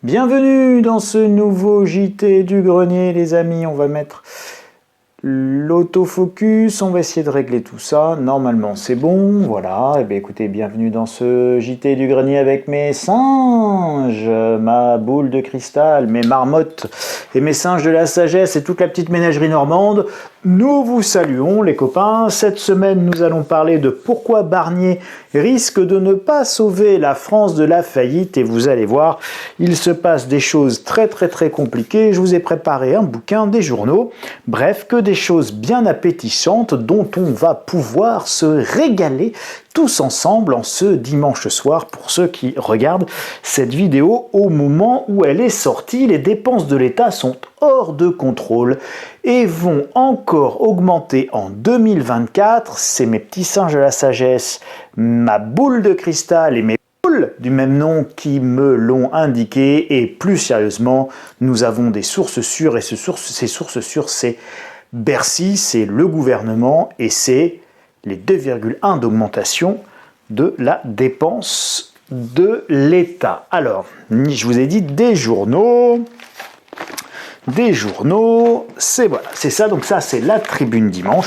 Bienvenue dans ce nouveau JT du grenier les amis, on va mettre l'autofocus, on va essayer de régler tout ça, normalement c'est bon, voilà, et bien écoutez, bienvenue dans ce JT du grenier avec mes singes, ma boule de cristal, mes marmottes et mes singes de la sagesse et toute la petite ménagerie normande. Nous vous saluons les copains. Cette semaine nous allons parler de pourquoi Barnier risque de ne pas sauver la France de la faillite, et vous allez voir, il se passe des choses très compliquées. Je vous ai préparé un bouquin, des journaux, bref, que des choses bien appétissantes dont on va pouvoir se régaler tous ensemble en ce dimanche soir. Pour ceux qui regardent cette vidéo au moment où elle est sortie, les dépenses de l'État sont hors de contrôle et vont encore augmenter en 2024. C'est mes petits singes de la sagesse, ma boule de cristal et mes boules du même nom qui me l'ont indiqué. Et plus sérieusement, nous avons des sources sûres, et ces sources sûres, c'est Bercy, c'est le gouvernement, et c'est les 2,1 d'augmentation de la dépense de l'État. Alors, je vous ai dit des journaux, c'est voilà, c'est ça. Donc ça, c'est la Tribune Dimanche.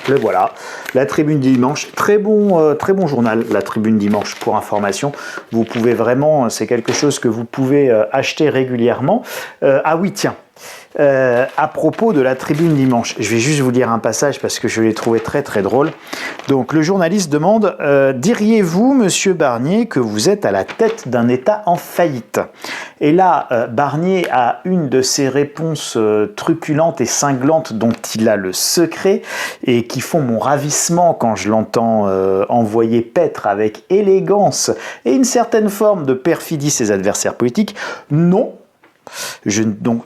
Le voilà, la Tribune Dimanche, très bon journal, la Tribune Dimanche. Pour information, vous pouvez vraiment, c'est quelque chose que vous pouvez acheter régulièrement. Ah oui, tiens. À propos de la Tribune Dimanche, je vais juste vous lire un passage parce que je l'ai trouvé très drôle. Donc le journaliste demande diriez-vous, monsieur Barnier, que vous êtes à la tête d'un État en faillite? Et là, Barnier a une de ces réponses truculentes et cinglantes dont il a le secret et qui font mon ravissement quand je l'entends envoyer paître avec élégance et une certaine forme de perfidie ses adversaires politiques. Non.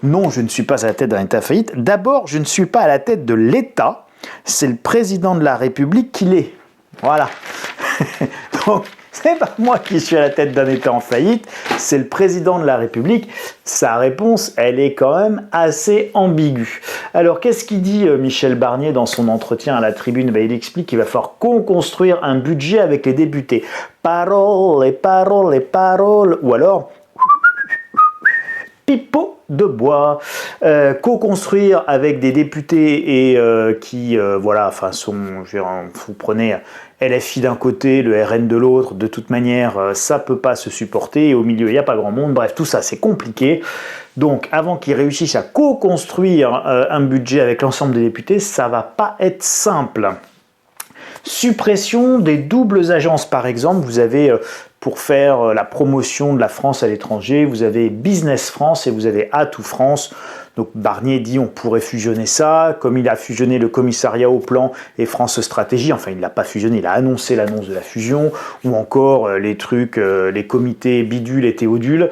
Non, je ne suis pas à la tête d'un État faillite. D'abord, je ne suis pas à la tête de l'État. C'est le président de la République qui l'est. Voilà. Donc, c'est pas moi qui suis à la tête d'un État en faillite, c'est le président de la République. Sa réponse, elle est quand même assez ambiguë. Alors, qu'est-ce qu'il dit Michel Barnier dans son entretien à la Tribune? Il explique qu'il va falloir co-construire un budget avec les députés. Paroles et paroles et paroles. Ou alors, pipeau de bois, co-construire avec des députés et qui, voilà, enfin, vous prenez LFI d'un côté, le RN de l'autre, de toute manière, ça peut pas se supporter, et au milieu, il n'y a pas grand monde, bref, tout ça, c'est compliqué. Donc, avant qu'ils réussissent à co-construire un budget avec l'ensemble des députés, ça va pas être simple. Suppression des doubles agences, par exemple, vous avez pour faire la promotion de la France à l'étranger, vous avez Business France et vous avez Atout France. Donc Barnier dit on pourrait fusionner ça, comme il a fusionné le commissariat au plan et France Stratégie, enfin il ne l'a pas fusionné, il a annoncé l'annonce de la fusion, ou encore les trucs, les comités bidules et théodules,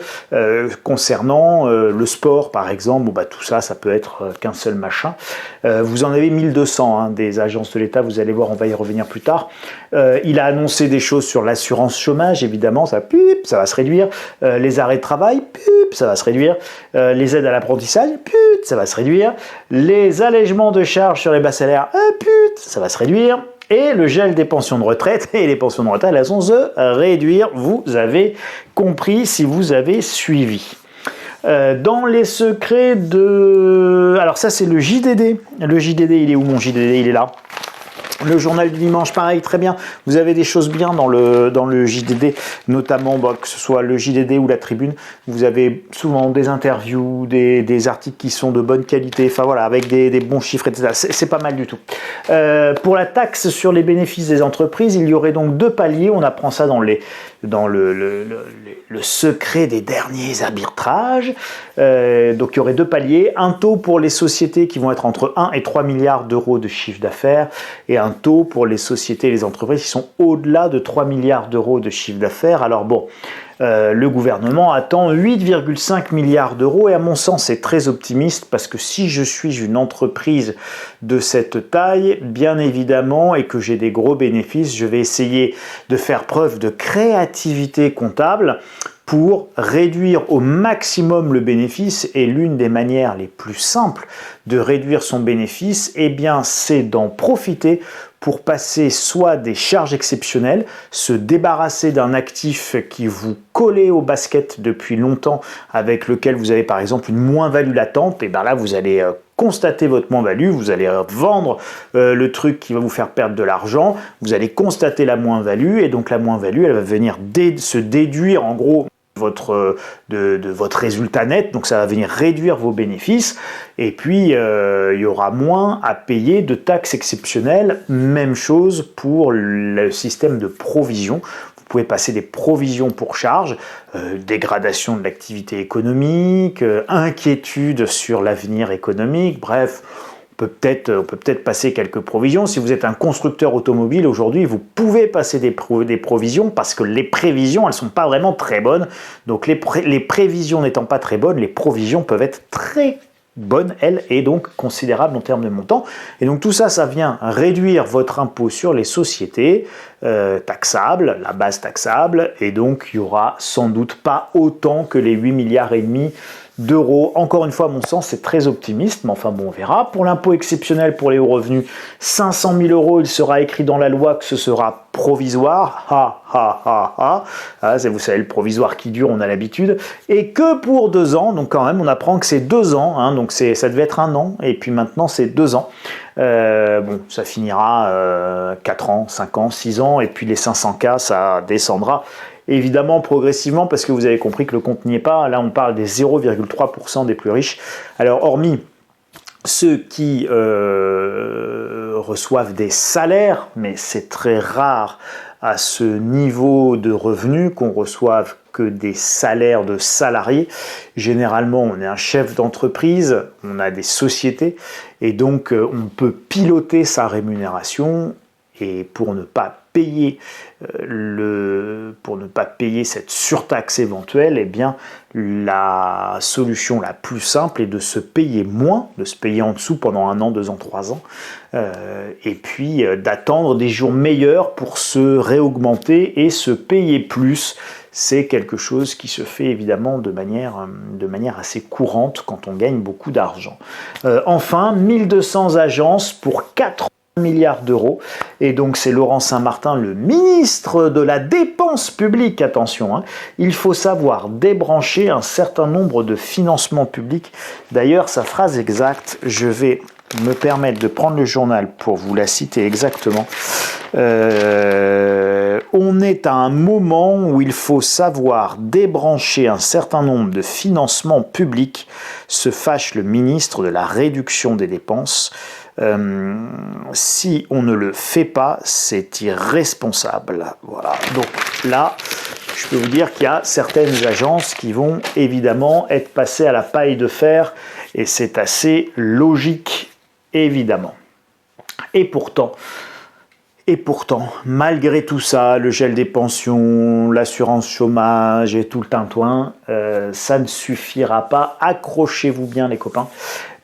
concernant le sport par exemple, bon, bah, tout ça, ça peut être qu'un seul machin. Vous en avez 1200 hein, des agences de l'État, vous allez voir, on va y revenir plus tard. Il a annoncé des choses sur l'assurance chômage, évidemment, ça va se réduire, les arrêts de travail, ça va se réduire, les aides à l'apprentissage, ça va se réduire, les allègements de charges sur les bas salaires, ça va se réduire, et le gel des pensions de retraite, et les pensions de retraite, elles vont se réduire, vous avez compris si vous avez suivi. Dans les secrets de... Alors ça c'est le JDD, il est où mon JDD? Il est là. Le journal du dimanche, pareil, très bien. Vous avez des choses bien dans le JDD, notamment que ce soit le JDD ou la Tribune. Vous avez souvent des interviews, des articles qui sont de bonne qualité, enfin voilà, avec des bons chiffres, etc. C'est pas mal du tout. Pour la taxe sur les bénéfices des entreprises, il y aurait donc 2 paliers. On apprend ça dans le secret des derniers arbitrages. Donc il y aurait 2 paliers. Un taux pour les sociétés qui vont être entre 1 et 3 milliards d'euros de chiffre d'affaires, et un taux pour les sociétés et les entreprises qui sont au-delà de 3 milliards d'euros de chiffre d'affaires. Alors bon, le gouvernement attend 8,5 milliards d'euros, et à mon sens c'est très optimiste, parce que si je suis une entreprise de cette taille, bien évidemment, et que j'ai des gros bénéfices, je vais essayer de faire preuve de créativité comptable pour réduire au maximum le bénéfice. Et l'une des manières les plus simples de réduire son bénéfice, eh bien, c'est d'en profiter pour passer soit des charges exceptionnelles, se débarrasser d'un actif qui vous collait au basket depuis longtemps, avec lequel vous avez par exemple une moins-value latente, et bien là vous allez constater votre moins-value, vous allez vendre le truc qui va vous faire perdre de l'argent, vous allez constater la moins-value, et donc la moins-value elle va venir se déduire en gros de votre résultat net, donc ça va venir réduire vos bénéfices, et puis il y aura moins à payer de taxes exceptionnelles. Même chose pour le système de provision. Vous pouvez passer des provisions pour charges, dégradation de l'activité économique, inquiétude sur l'avenir économique, bref. On peut peut-être passer quelques provisions. Si vous êtes un constructeur automobile aujourd'hui, vous pouvez passer des provisions parce que les prévisions, elles ne sont pas vraiment très bonnes. Donc les prévisions n'étant pas très bonnes, les provisions peuvent être très bonnes, elles, et donc considérables en termes de montant. Et donc tout ça, ça vient réduire votre impôt sur les sociétés taxables, la base taxable, et donc il n'y aura sans doute pas autant que les 8 milliards et demi d'euros. Encore une fois, à mon sens, c'est très optimiste, mais enfin bon, on verra. Pour l'impôt exceptionnel pour les hauts revenus, 500 000 euros, il sera écrit dans la loi que ce sera provisoire. C'est, vous savez, le provisoire qui dure, on a l'habitude. Et que pour 2 ans, donc quand même, on apprend que c'est 2 ans, hein, donc ça devait être 1 an, et puis maintenant c'est 2 ans. Bon, ça finira 4 ans, 5 ans, 6 ans, et puis les 500K, ça descendra. Évidemment progressivement, parce que vous avez compris que le compte n'y est pas. Là, on parle des 0,3% des plus riches. Alors, hormis ceux qui reçoivent des salaires, mais c'est très rare à ce niveau de revenus qu'on reçoive que des salaires de salariés. Généralement, on est un chef d'entreprise, on a des sociétés, et donc on peut piloter sa rémunération, et pour ne pas payer cette surtaxe éventuelle, eh bien la solution la plus simple est de se payer moins, de se payer en dessous pendant 1 an, 2 ans, 3 ans, et puis d'attendre des jours meilleurs pour se réaugmenter et se payer plus. C'est quelque chose qui se fait évidemment de manière assez courante quand on gagne beaucoup d'argent. Enfin, 1200 agences pour 4 milliards d'euros, et donc c'est Laurent Saint-Martin, le ministre de la Dépense publique, attention, hein, il faut savoir débrancher un certain nombre de financements publics. D'ailleurs, sa phrase exacte, je vais me permettre de prendre le journal pour vous la citer exactement. On est à un moment où il faut savoir débrancher un certain nombre de financements publics, se fâche le ministre de la réduction des dépenses. Si on ne le fait pas, c'est irresponsable. Voilà. Donc là, je peux vous dire qu'il y a certaines agences qui vont évidemment être passées à la paille de fer, et c'est assez logique, évidemment. Et pourtant, malgré tout ça, le gel des pensions, l'assurance chômage et tout le tintouin, ça ne suffira pas. Accrochez-vous bien, les copains.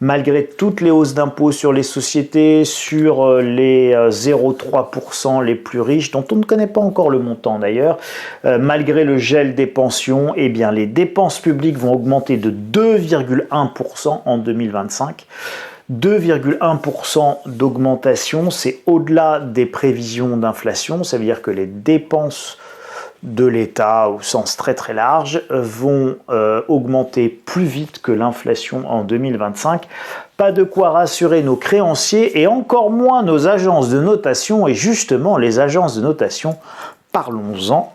Malgré toutes les hausses d'impôts sur les sociétés, sur les 0,3% les plus riches, dont on ne connaît pas encore le montant d'ailleurs, malgré le gel des pensions, eh bien les dépenses publiques vont augmenter de 2,1% en 2025. 2,1% d'augmentation, c'est au-delà des prévisions d'inflation, ça veut dire que les dépenses de l'État au sens très très large vont augmenter plus vite que l'inflation en 2025. Pas de quoi rassurer nos créanciers et encore moins nos agences de notation, et justement les agences de notation, parlons-en.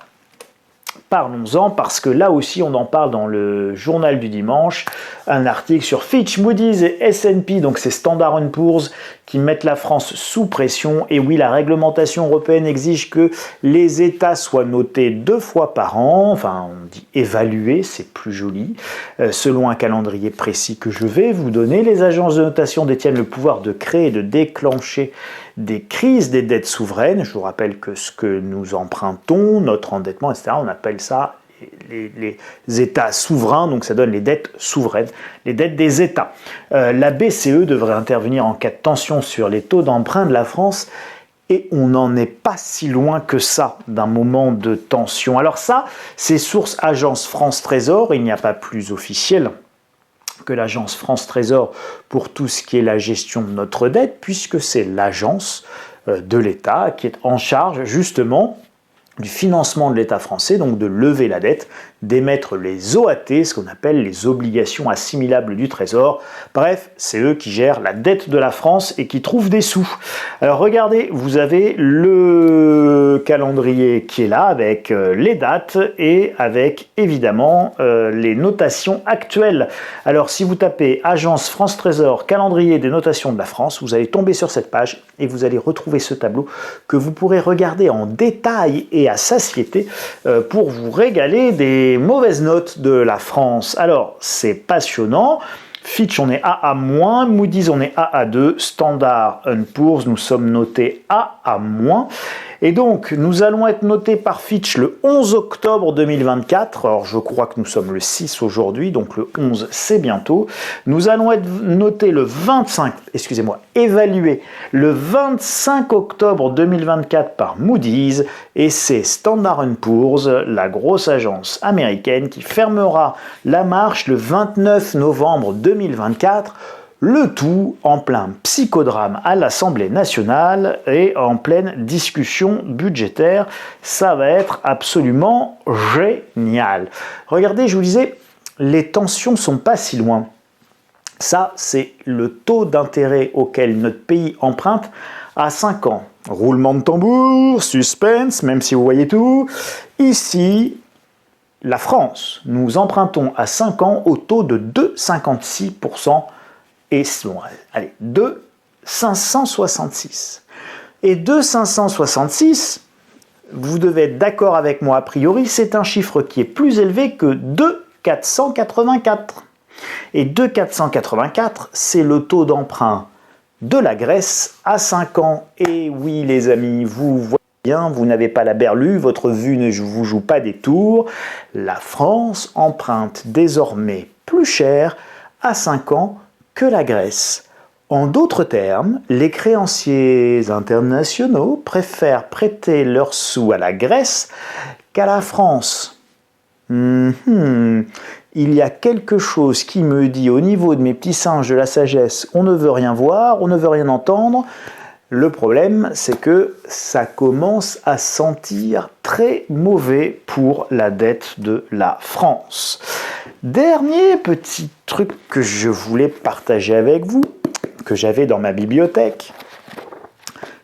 Parlons-en, parce que là aussi on en parle dans le journal du dimanche, un article sur Fitch, Moody's et S&P, donc c'est Standard & Poor's qui mettent la France sous pression. Et oui, la réglementation européenne exige que les États soient notés 2 fois par an, enfin on dit évalués, c'est plus joli, selon un calendrier précis que je vais vous donner. Les agences de notation détiennent le pouvoir de créer et de déclencher des crises des dettes souveraines. Je vous rappelle que ce que nous empruntons, notre endettement, etc., on appelle ça les États souverains, donc ça donne les dettes souveraines, les dettes des États. La BCE devrait intervenir en cas de tension sur les taux d'emprunt de la France, et on n'en est pas si loin que ça d'un moment de tension. Alors ça, c'est source agence France Trésor, il n'y a pas plus officiel que l'agence France Trésor pour tout ce qui est la gestion de notre dette, puisque c'est l'agence de l'État qui est en charge justement du financement de l'État français, donc de lever la dette, d'émettre les OAT, ce qu'on appelle les obligations assimilables du Trésor. Bref, c'est eux qui gèrent la dette de la France et qui trouvent des sous. Alors regardez, vous avez le calendrier qui est là avec les dates et avec évidemment les notations actuelles. Alors si vous tapez Agence France Trésor, calendrier des notations de la France, vous allez tomber sur cette page et vous allez retrouver ce tableau que vous pourrez regarder en détail et à satiété pour vous régaler des mauvaises notes de la France. Alors, c'est passionnant. Fitch, on est AA-, Moody's, on est AA2, Standard & Poor's, nous sommes notés AA-. Et donc, nous allons être notés par Fitch le 11 octobre 2024. Alors, je crois que nous sommes le 6 aujourd'hui, donc le 11, c'est bientôt. Nous allons être notés évalués le 25 octobre 2024 par Moody's. Et c'est Standard & Poor's, la grosse agence américaine, qui fermera la marche le 29 novembre 2024. Le tout en plein psychodrame à l'Assemblée nationale et en pleine discussion budgétaire. Ça va être absolument génial. Regardez, je vous disais, les tensions sont pas si loin. Ça, c'est le taux d'intérêt auquel notre pays emprunte à 5 ans. Roulement de tambour, suspense, même si vous voyez tout. Ici, la France, nous empruntons à 5 ans au taux de 2,56%. Et allez, 2,566. Et 2,566, vous devez être d'accord avec moi a priori, c'est un chiffre qui est plus élevé que 2,484. Et 2,484, c'est le taux d'emprunt de la Grèce à 5 ans. Et oui les amis, vous voyez bien, vous n'avez pas la berlue, votre vue ne vous joue pas des tours. La France emprunte désormais plus cher à 5 ans que la Grèce. En d'autres termes, les créanciers internationaux préfèrent prêter leurs sous à la Grèce qu'à la France. Il y a quelque chose qui me dit au niveau de mes petits singes de la sagesse, on ne veut rien voir, on ne veut rien entendre. Le problème, c'est que ça commence à sentir très mauvais pour la dette de la France. Dernier petit truc que je voulais partager avec vous, que j'avais dans ma bibliothèque,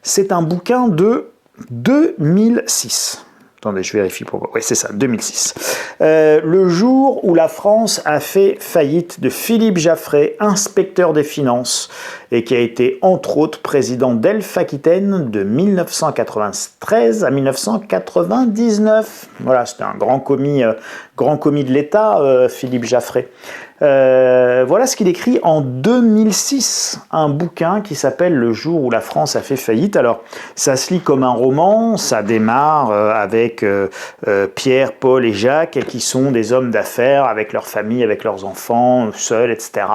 c'est un bouquin de 2006. Attendez, je vérifie pourquoi. Oui, c'est ça, 2006. Le jour où la France a fait faillite, de Philippe Jaffray, inspecteur des finances, et qui a été entre autres président d'Elf-Aquitaine de 1993 à 1999. Voilà, c'était un grand commis de l'État, Philippe Jaffray. Voilà ce qu'il écrit en 2006, un bouquin qui s'appelle Le jour où la France a fait faillite. Alors, ça se lit comme un roman, ça démarre avec Pierre, Paul et Jacques, qui sont des hommes d'affaires avec leur famille, avec leurs enfants, seuls, etc.,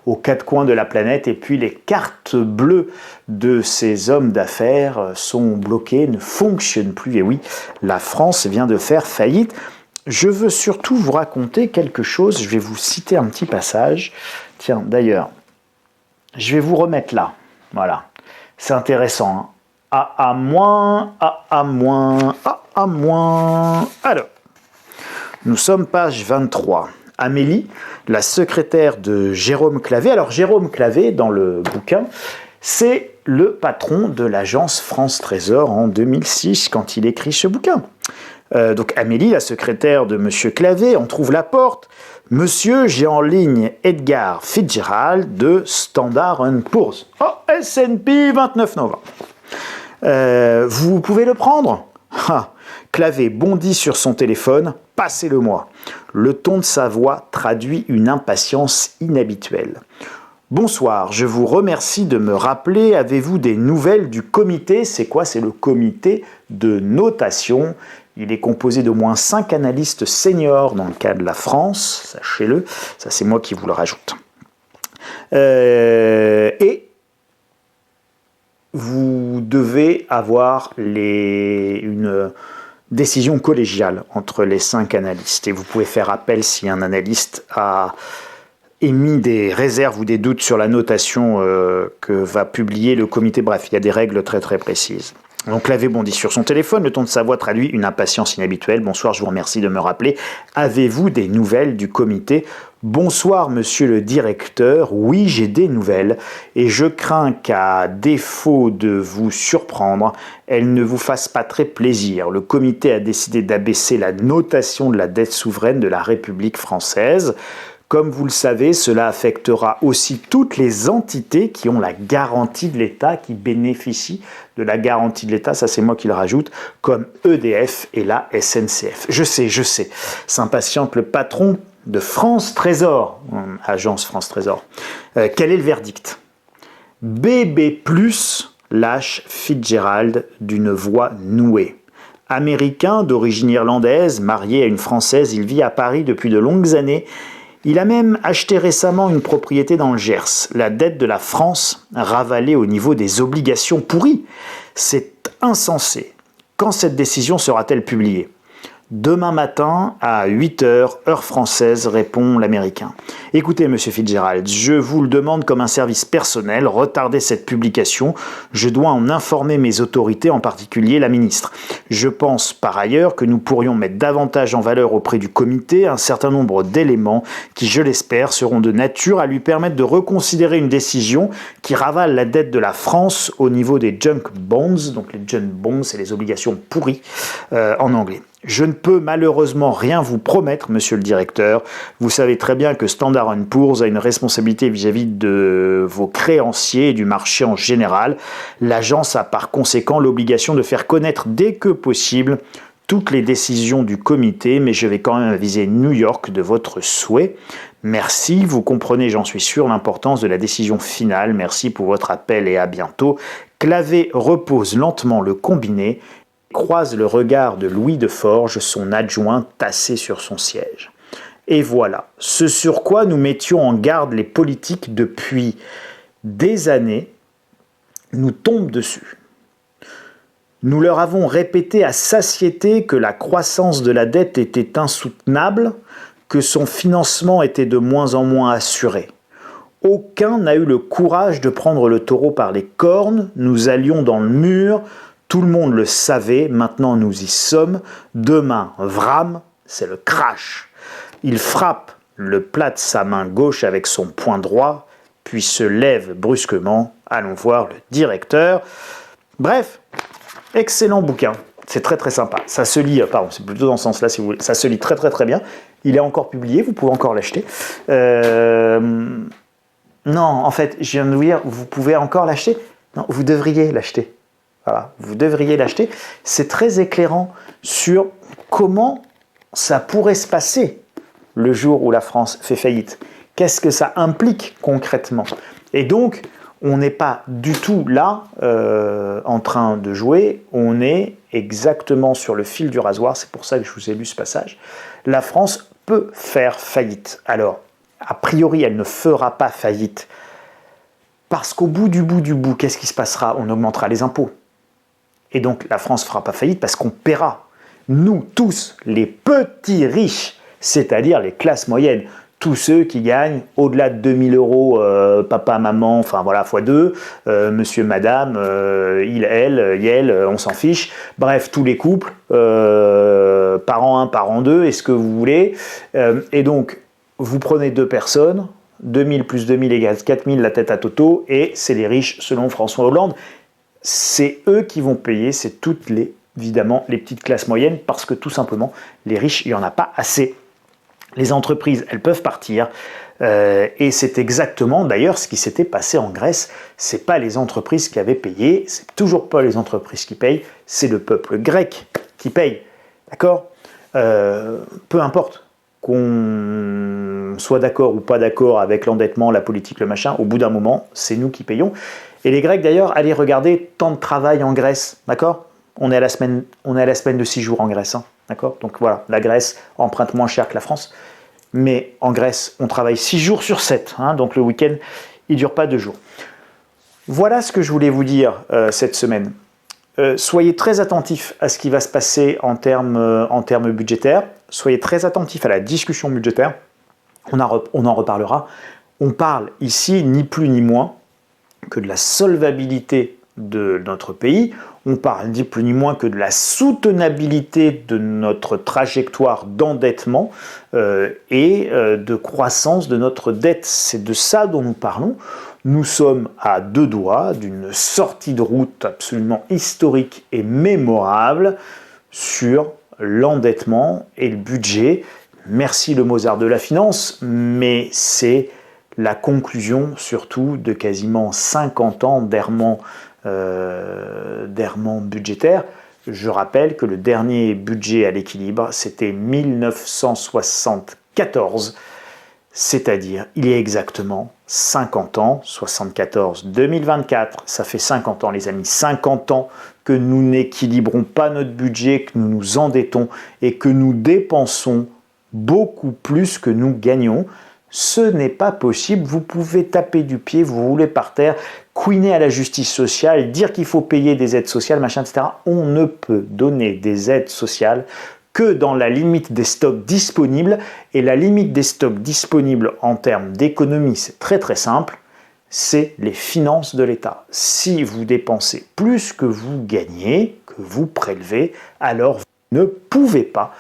aux quatre coins de la planète, et puis les cartes bleues de ces hommes d'affaires sont bloquées, ne fonctionnent plus, et oui, la France vient de faire faillite. Je veux surtout vous raconter quelque chose, je vais vous citer un petit passage. Tiens, d'ailleurs, je vais vous remettre là. Voilà, c'est intéressant. Hein. AA-, AA-, AA-. Alors, nous sommes page 23. Amélie, la secrétaire de Jérôme Clavé. Alors, Jérôme Clavé, dans le bouquin, c'est le patron de l'agence France Trésor en 2006, quand il écrit ce bouquin. Donc Amélie, la secrétaire de Monsieur Clavé, on trouve la porte. Monsieur, j'ai en ligne Edgar Fitzgerald de Standard & Poor's. Oh, S&P 29 novembre. Vous pouvez le prendre ? Clavé bondit sur son téléphone. Passez-le-moi. Le ton de sa voix traduit une impatience inhabituelle. Bonsoir, je vous remercie de me rappeler. Avez-vous des nouvelles du comité ? C'est quoi ? C'est le comité de notation. Il est composé d'au moins 5 analystes seniors dans le cas de la France, sachez-le, ça c'est moi qui vous le rajoute. Et vous devez avoir une décision collégiale entre les 5 analystes. Et vous pouvez faire appel si un analyste émis des réserves ou des doutes sur la notation que va publier le comité. Bref, il y a des règles très très précises. Donc Clavé bondit sur son téléphone, le ton de sa voix traduit une impatience inhabituelle. Bonsoir, je vous remercie de me rappeler. Avez-vous des nouvelles du comité ? Bonsoir, monsieur le directeur. Oui, j'ai des nouvelles et je crains qu'à défaut de vous surprendre, elles ne vous fassent pas très plaisir. Le comité a décidé d'abaisser la notation de la dette souveraine de la République française. Comme vous le savez, cela affectera aussi toutes les entités qui ont la garantie de l'État, qui bénéficient de la garantie de l'État, ça c'est moi qui le rajoute, comme EDF et la SNCF. Je sais, s'impatiente le patron de France Trésor, agence France Trésor. Quel est le verdict ? BB+, lâche Fitzgerald d'une voix nouée. Américain d'origine irlandaise, marié à une Française, il vit à Paris depuis de longues années. Il a même acheté récemment une propriété dans le Gers. La dette de la France ravalée au niveau des obligations pourries. C'est insensé. Quand cette décision sera-t-elle publiée ? Demain matin à 8h, heure française, répond l'Américain. Écoutez, monsieur Fitzgerald, je vous le demande comme un service personnel, retardez cette publication. Je dois en informer mes autorités, en particulier la ministre. Je pense par ailleurs que nous pourrions mettre davantage en valeur auprès du comité un certain nombre d'éléments qui, je l'espère, seront de nature à lui permettre de reconsidérer une décision qui ravale la dette de la France au niveau des junk bonds. Donc les junk bonds, c'est les obligations pourries en anglais. Je ne peux malheureusement rien vous promettre, monsieur le directeur. Vous savez très bien que Standard & Poor's a une responsabilité vis-à-vis de vos créanciers et du marché en général. L'agence a par conséquent l'obligation de faire connaître dès que possible toutes les décisions du comité, mais je vais quand même aviser New York de votre souhait. Merci, vous comprenez, j'en suis sûr, l'importance de la décision finale. Merci pour votre appel et à bientôt. Clavé repose lentement le combiné, croise le regard de Louis de Forges, son adjoint tassé sur son siège. Et voilà, ce sur quoi nous mettions en garde les politiques depuis des années, nous tombe dessus. Nous leur avons répété à satiété que la croissance de la dette était insoutenable, que son financement était de moins en moins assuré. Aucun n'a eu le courage de prendre le taureau par les cornes, nous allions dans le mur. Tout le monde le savait, maintenant nous y sommes. Demain, vram, c'est le crash. Il frappe le plat de sa main gauche avec son poing droit, puis se lève brusquement. Allons voir le directeur. Bref, excellent bouquin. C'est très très sympa. Ça se lit, pardon, c'est plutôt dans ce sens-là si vous voulez. Ça se lit très très très bien. Il est encore publié, vous pouvez encore l'acheter. Non, en fait, je viens de vous dire, vous pouvez encore l'acheter. Non, vous devriez l'acheter. Voilà, vous devriez l'acheter. C'est très éclairant sur comment ça pourrait se passer le jour où la France fait faillite. Qu'est-ce que ça implique concrètement ? Et donc, on n'est pas du tout là en train de jouer. On est exactement sur le fil du rasoir. C'est pour ça que je vous ai lu ce passage. La France peut faire faillite. Alors, a priori, elle ne fera pas faillite. Parce qu'au bout du bout, qu'est-ce qui se passera ? On augmentera les impôts. Et donc, la France ne fera pas faillite parce qu'on paiera. Nous, tous, les petits riches, c'est-à-dire les classes moyennes, tous ceux qui gagnent au-delà de 2000 euros, papa, maman, enfin voilà, x2, monsieur, madame, il, elle, yel, on s'en fiche. Bref, tous les couples, parent 1, parent 2, est-ce que vous voulez. Et donc, vous prenez deux personnes, 2000 plus 2000 égale 4000, la tête à Toto, et c'est les riches selon François Hollande. C'est eux qui vont payer, c'est toutes évidemment les petites classes moyennes, parce que tout simplement, les riches, il n'y en a pas assez. Les entreprises, elles peuvent partir, et c'est exactement d'ailleurs ce qui s'était passé en Grèce. C'est pas les entreprises qui avaient payé, c'est toujours pas les entreprises qui payent, c'est le peuple grec qui paye, d'accord ? Peu importe qu'on soit d'accord ou pas d'accord avec l'endettement, la politique, le machin, au bout d'un moment, c'est nous qui payons. Et les Grecs d'ailleurs, allez regarder temps de travail en Grèce, d'accord ? On est à la semaine de 6 jours en Grèce, hein, d'accord ? Donc voilà, la Grèce emprunte moins cher que la France, mais en Grèce, on travaille 6 jours sur 7, hein, donc le week-end, il ne dure pas 2 jours. Voilà ce que je voulais vous dire cette semaine. Soyez très attentifs à ce qui va se passer en termes budgétaires, soyez très attentifs à la discussion budgétaire. on en reparlera. On parle ici ni plus ni moins que de la solvabilité de notre pays, on parle ni plus ni moins que de la soutenabilité de notre trajectoire d'endettement et de croissance de notre dette. C'est de ça dont nous parlons. Nous sommes à deux doigts d'une sortie de route absolument historique et mémorable sur l'endettement et le budget. Merci le Mozart de la finance, mais c'est la conclusion surtout de quasiment 50 ans d'errement budgétaire. Je rappelle que le dernier budget à l'équilibre, c'était 1974, c'est-à-dire il y a exactement 50 ans, 74-2024, ça fait 50 ans les amis, 50 ans que nous n'équilibrons pas notre budget, que nous nous endettons et que nous dépensons beaucoup plus que nous gagnons. Ce n'est pas possible, vous pouvez taper du pied, vous rouler par terre, couiner à la justice sociale, dire qu'il faut payer des aides sociales, machin, etc. On ne peut donner des aides sociales que dans la limite des stocks disponibles. Et la limite des stocks disponibles en termes d'économie, c'est très très simple, c'est les finances de l'État. Si vous dépensez plus que vous gagnez, que vous prélevez, alors vous ne pouvez pas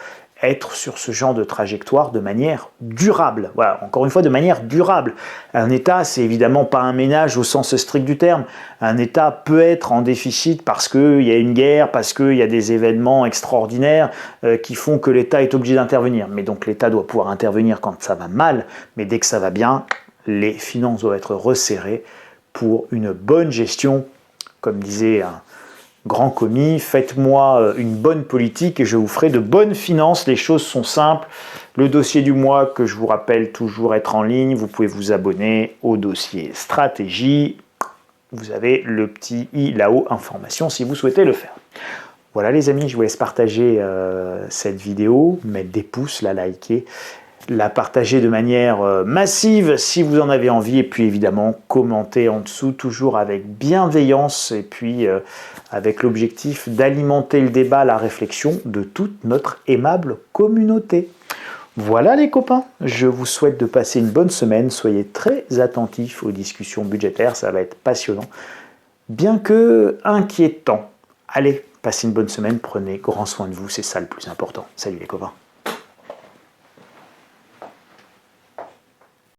être sur ce genre de trajectoire de manière durable. Voilà, encore une fois, de manière durable. Un État, c'est évidemment pas un ménage au sens strict du terme. Un État peut être en déficit parce qu'il y a une guerre, parce qu'il y a des événements extraordinaires qui font que l'État est obligé d'intervenir. Mais donc l'État doit pouvoir intervenir quand ça va mal, mais dès que ça va bien, les finances doivent être resserrées pour une bonne gestion, comme disait un grand commis, faites-moi une bonne politique et je vous ferai de bonnes finances. Les choses sont simples. Le dossier du mois, que je vous rappelle toujours être en ligne, vous pouvez vous abonner au dossier stratégie. Vous avez le petit i là-haut, information, si vous souhaitez le faire. Voilà les amis, je vous laisse partager cette vidéo, mettre des pouces, la liker, la partager de manière massive si vous en avez envie, et puis évidemment commenter en dessous, toujours avec bienveillance et puis avec l'objectif d'alimenter le débat, la réflexion de toute notre aimable communauté. Voilà les copains, je vous souhaite de passer une bonne semaine, soyez très attentifs aux discussions budgétaires, ça va être passionnant, bien que inquiétant. Allez, passez une bonne semaine, prenez grand soin de vous, c'est ça le plus important. Salut les copains.